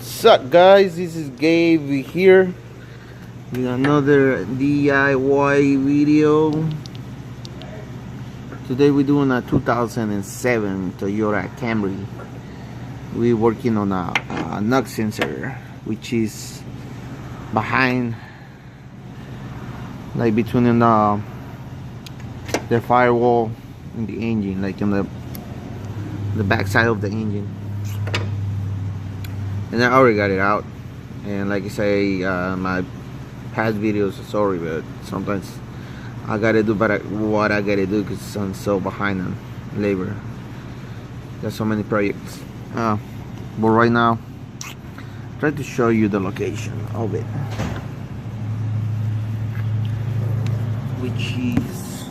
What's up, guys? This is Gabe here with another DIY video. Today we're doing a 2007 Toyota Camry. We're working on a knock sensor, which is behind, like between the firewall and the engine, like on the back side of the engine. And I already got it out, and like I say, my past videos, sorry, but sometimes I gotta do what I gotta do because I'm so behind on labor. There's so many projects, but right now try to show you the location of it, which is,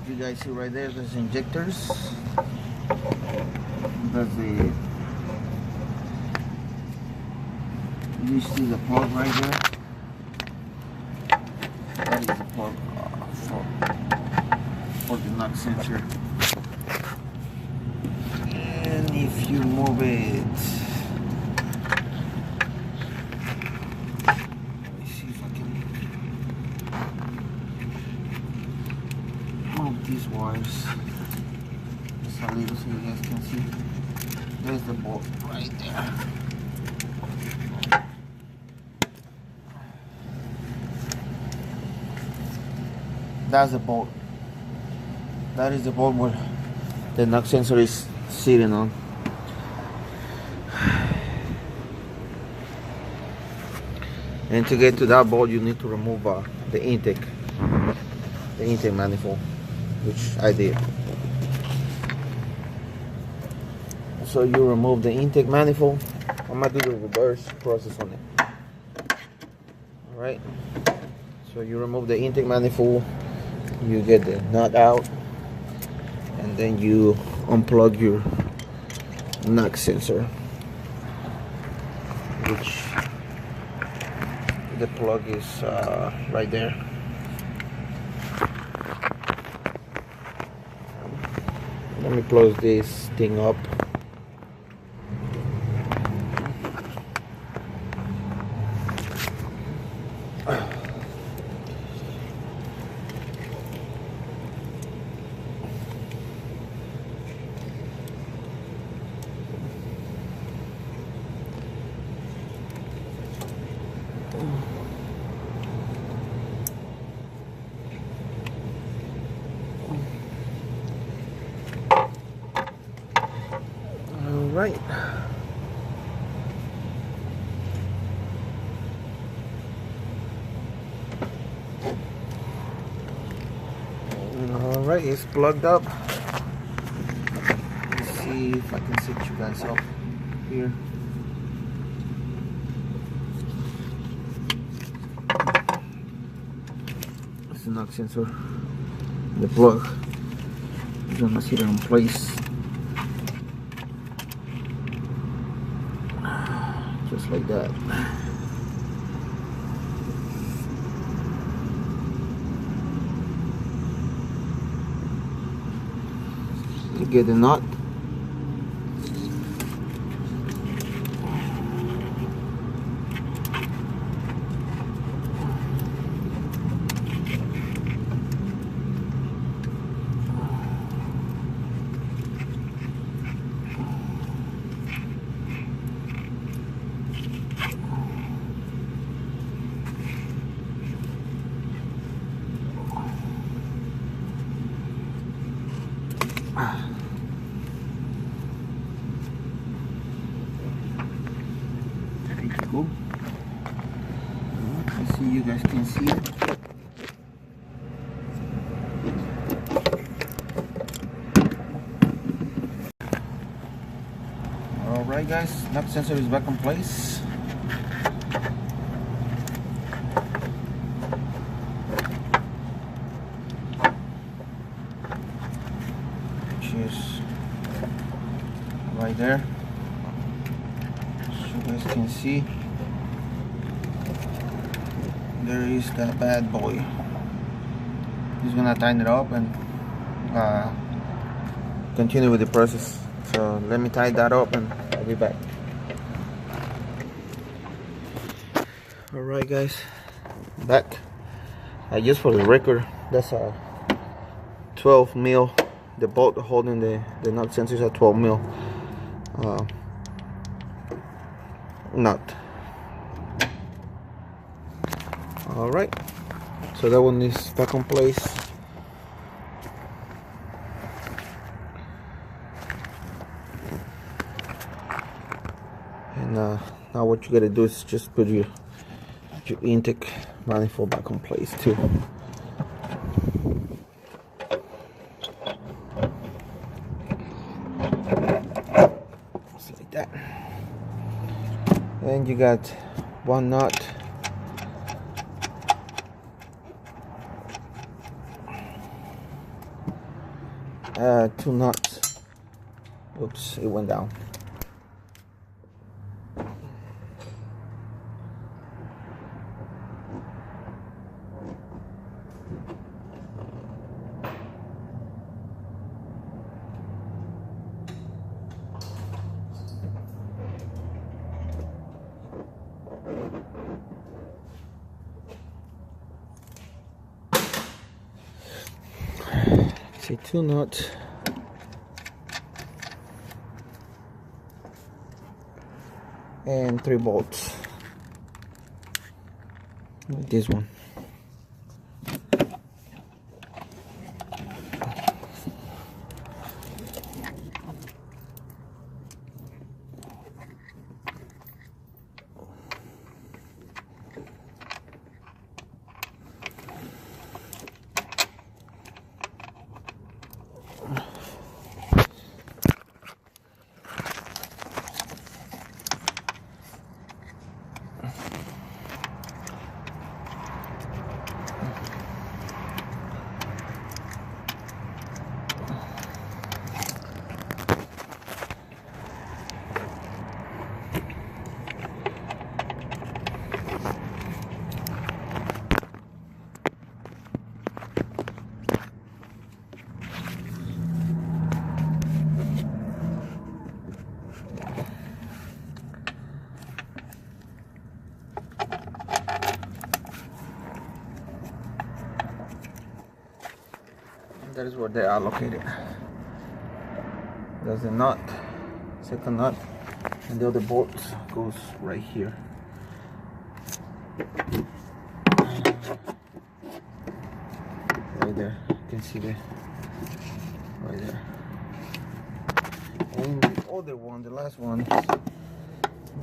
you guys see right there, there's injectors. That's it. You see the plug right there? That is the plug for the knock sensor. And if you move it, let me see if I can move these wires just a little so you guys can see. There's the bolt right there. That's the bolt. That is the bolt where the knock sensor is sitting on. And to get to that bolt, you need to remove the intake manifold, which I did. So you remove the intake manifold. I'm gonna do the reverse process on it. Alright. So you remove the intake manifold, you get the nut out, and then you unplug your knock sensor, which the plug is right there. Let me close this thing up. Right. All right, it's plugged up. Let's see if I can set you guys up here. It's the knock sensor. The plug. I'm gonna sit it in place. Just like that. You get the nut. There you go. Let's see, you guys can see it. Alright guys, knock sensor is back in place. Is right there, so you guys can see there is that bad boy. Just gonna tighten it up and continue with the process. So So let me tie that up and I'll be back. Alright guys, back. Just for the record, that's a 12 mil. The bolt holding the nut sensors are 12 mil nut. Alright, so that one is stuck in place. And now what you gotta do is just put your intake manifold back in place too. Just like that. And you got one nut. Two nuts. Oops, it went down. See, two nuts. And 3 bolts. Like this one. That is where they are located. There's the nut, second nut, and the other bolt goes right here. Right there, you can see the right there. And the other one, the last one,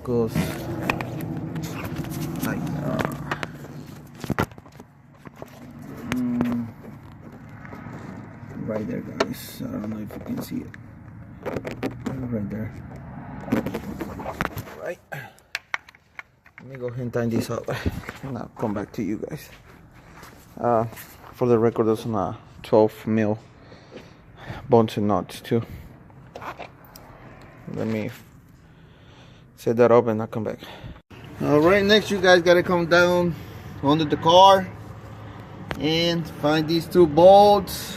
goes like right there, guys. I don't know if you can see it. Right there. Right. Let me go ahead and tie this up and I'll come back to you guys. For the record, there's a 12 mil bolts and nuts too. Let me set that up and I'll come back. Alright, next you guys gotta come down under the car and find these 2 bolts.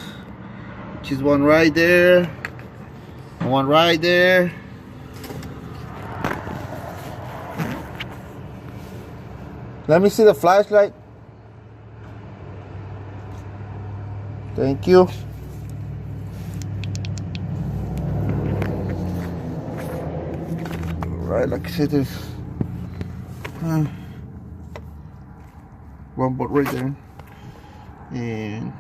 Which is one right there, one right there. Let me see the flashlight. Thank you. Right, like I said, there's one bolt right there, and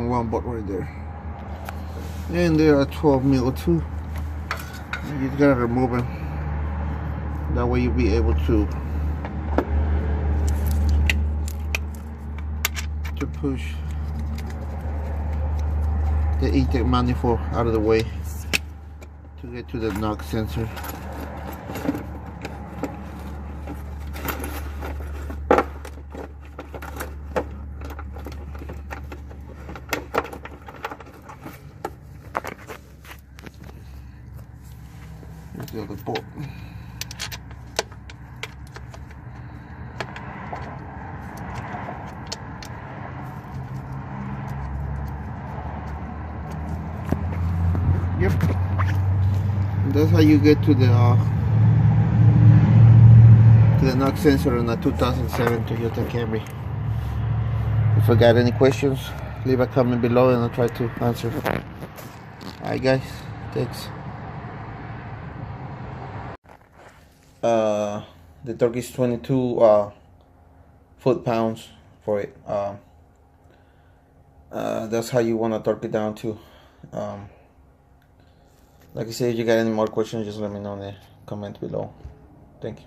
one bolt right there, and there are 12 mil too. You gotta remove them. That way you'll be able to push the intake manifold out of the way to get to the knock sensor. Here's the other bolt. That's how you get to the knock sensor on a 2007 Toyota Camry. If I got any questions, leave a comment below and I'll try to answer. Alright guys, thanks. The torque is 22 foot-pounds for it. That's how you want to torque it down to. Like I said, if you got any more questions, just let me know in the comment below. Thank you.